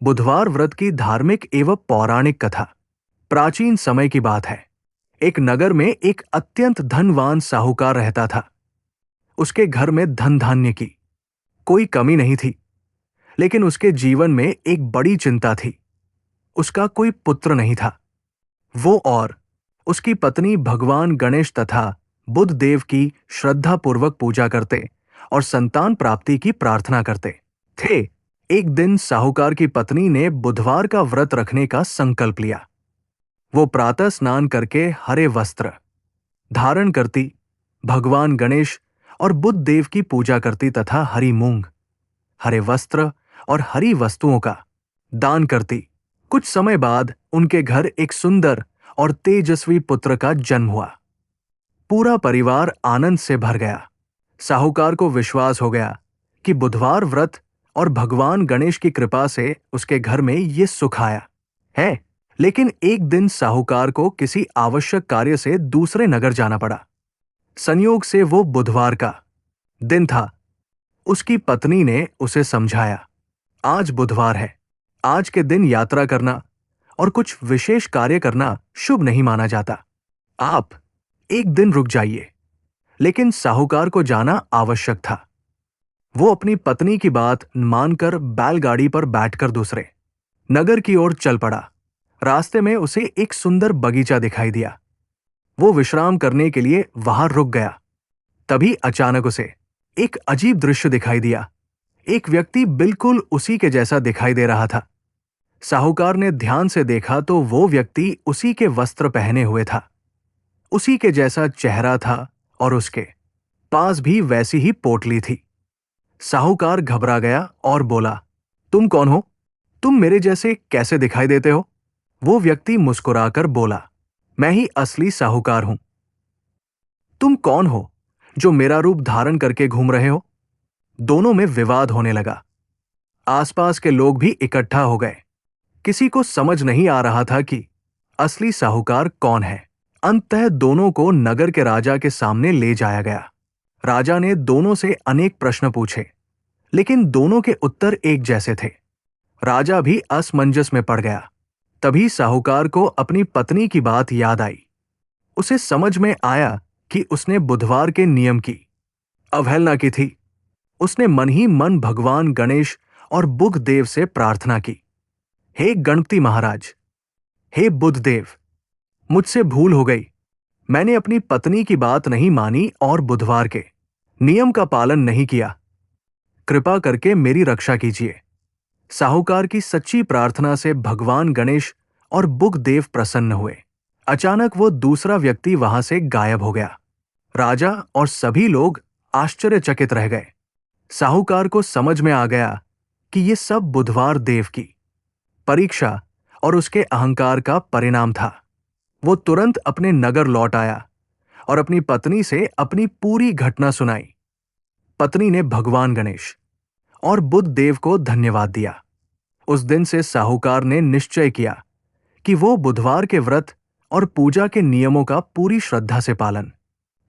बुधवार व्रत की धार्मिक एवं पौराणिक कथा। प्राचीन समय की बात है। एक नगर में एक अत्यंत धनवान साहूकार रहता था। उसके घर में धन धान्य की कोई कमी नहीं थी, लेकिन उसके जीवन में एक बड़ी चिंता थी। उसका कोई पुत्र नहीं था। वो और उसकी पत्नी भगवान गणेश तथा बुध देव की श्रद्धापूर्वक पूजा करते और संतान प्राप्ति की प्रार्थना करते थे। एक दिन साहूकार की पत्नी ने बुधवार का व्रत रखने का संकल्प लिया। वो प्रातः स्नान करके हरे वस्त्र धारण करती, भगवान गणेश और बुध देव की पूजा करती तथा हरी मूंग, हरे वस्त्र और हरी वस्तुओं का दान करती। कुछ समय बाद उनके घर एक सुंदर और तेजस्वी पुत्र का जन्म हुआ। पूरा परिवार आनंद से भर गया। साहूकार को विश्वास हो गया कि बुधवार व्रत और भगवान गणेश की कृपा से उसके घर में ये सुख आया है। लेकिन एक दिन साहूकार को किसी आवश्यक कार्य से दूसरे नगर जाना पड़ा। संयोग से वो बुधवार का दिन था। उसकी पत्नी ने उसे समझाया, आज बुधवार है, आज के दिन यात्रा करना और कुछ विशेष कार्य करना शुभ नहीं माना जाता। आप एक दिन रुक जाइए। लेकिन साहूकार को जाना आवश्यक था। वो अपनी पत्नी की बात मानकर बैलगाड़ी पर बैठकर दूसरे नगर की ओर चल पड़ा। रास्ते में उसे एक सुंदर बगीचा दिखाई दिया। वो विश्राम करने के लिए वहां रुक गया। तभी अचानक उसे एक अजीब दृश्य दिखाई दिया। एक व्यक्ति बिल्कुल उसी के जैसा दिखाई दे रहा था। साहूकार ने ध्यान से देखा तो वो व्यक्ति उसी के वस्त्र पहने हुए था, उसी के जैसा चेहरा था और उसके पास भी वैसी ही पोटली थी। साहूकार घबरा गया और बोला, तुम कौन हो? तुम मेरे जैसे कैसे दिखाई देते हो? वो व्यक्ति मुस्कुराकर बोला, मैं ही असली साहूकार हूं। तुम कौन हो जो मेरा रूप धारण करके घूम रहे हो? दोनों में विवाद होने लगा। आसपास के लोग भी इकट्ठा हो गए। किसी को समझ नहीं आ रहा था कि असली साहूकार कौन है। अंततः दोनों को नगर के राजा के सामने ले जाया गया। राजा ने दोनों से अनेक प्रश्न पूछे, लेकिन दोनों के उत्तर एक जैसे थे। राजा भी असमंजस में पड़ गया। तभी साहूकार को अपनी पत्नी की बात याद आई। उसे समझ में आया कि उसने बुधवार के नियम की अवहेलना की थी। उसने मन ही मन भगवान गणेश और बुध देव से प्रार्थना की, हे गणपति महाराज, हे बुध देव, मुझसे भूल हो गई। मैंने अपनी पत्नी की बात नहीं मानी और बुधवार के नियम का पालन नहीं किया। कृपा करके मेरी रक्षा कीजिए। साहूकार की सच्ची प्रार्थना से भगवान गणेश और बुध देव प्रसन्न हुए। अचानक वो दूसरा व्यक्ति वहां से गायब हो गया। राजा और सभी लोग आश्चर्यचकित रह गए। साहूकार को समझ में आ गया कि ये सब बुधवार देव की परीक्षा और उसके अहंकार का परिणाम था। वो तुरंत अपने नगर लौट आया और अपनी पत्नी से अपनी पूरी घटना सुनाई। पत्नी ने भगवान गणेश और बुध देव को धन्यवाद दिया। उस दिन से साहूकार ने निश्चय किया कि वो बुधवार के व्रत और पूजा के नियमों का पूरी श्रद्धा से पालन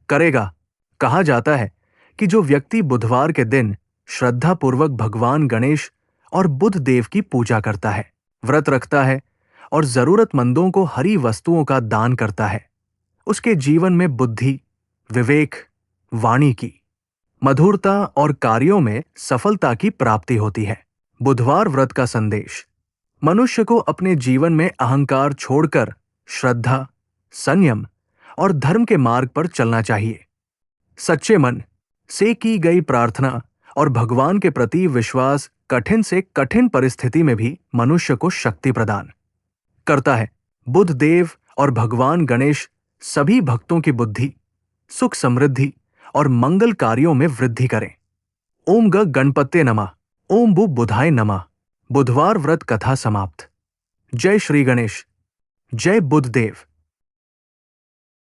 करेगा। कहा जाता है कि जो व्यक्ति बुधवार के दिन श्रद्धापूर्वक भगवान गणेश और बुध देव की पूजा करता है, व्रत रखता है और जरूरतमंदों को हरी वस्तुओं का दान करता है, उसके जीवन में बुद्धि, विवेक, वाणी की मधुरता और कार्यों में सफलता की प्राप्ति होती है। बुधवार व्रत का संदेश: मनुष्य को अपने जीवन में अहंकार छोड़कर श्रद्धा, संयम और धर्म के मार्ग पर चलना चाहिए। सच्चे मन से की गई प्रार्थना और भगवान के प्रति विश्वास कठिन से कठिन परिस्थिति में भी मनुष्य को शक्ति प्रदान करता है। बुध देव और भगवान गणेश सभी भक्तों की बुद्धि, सुख, समृद्धि और मंगल कार्यों में वृद्धि करें। ओम गणपते नमः। ओम बुधाय नमः। बुधवार व्रत कथा समाप्त। जय श्री गणेश। जय बुध देव।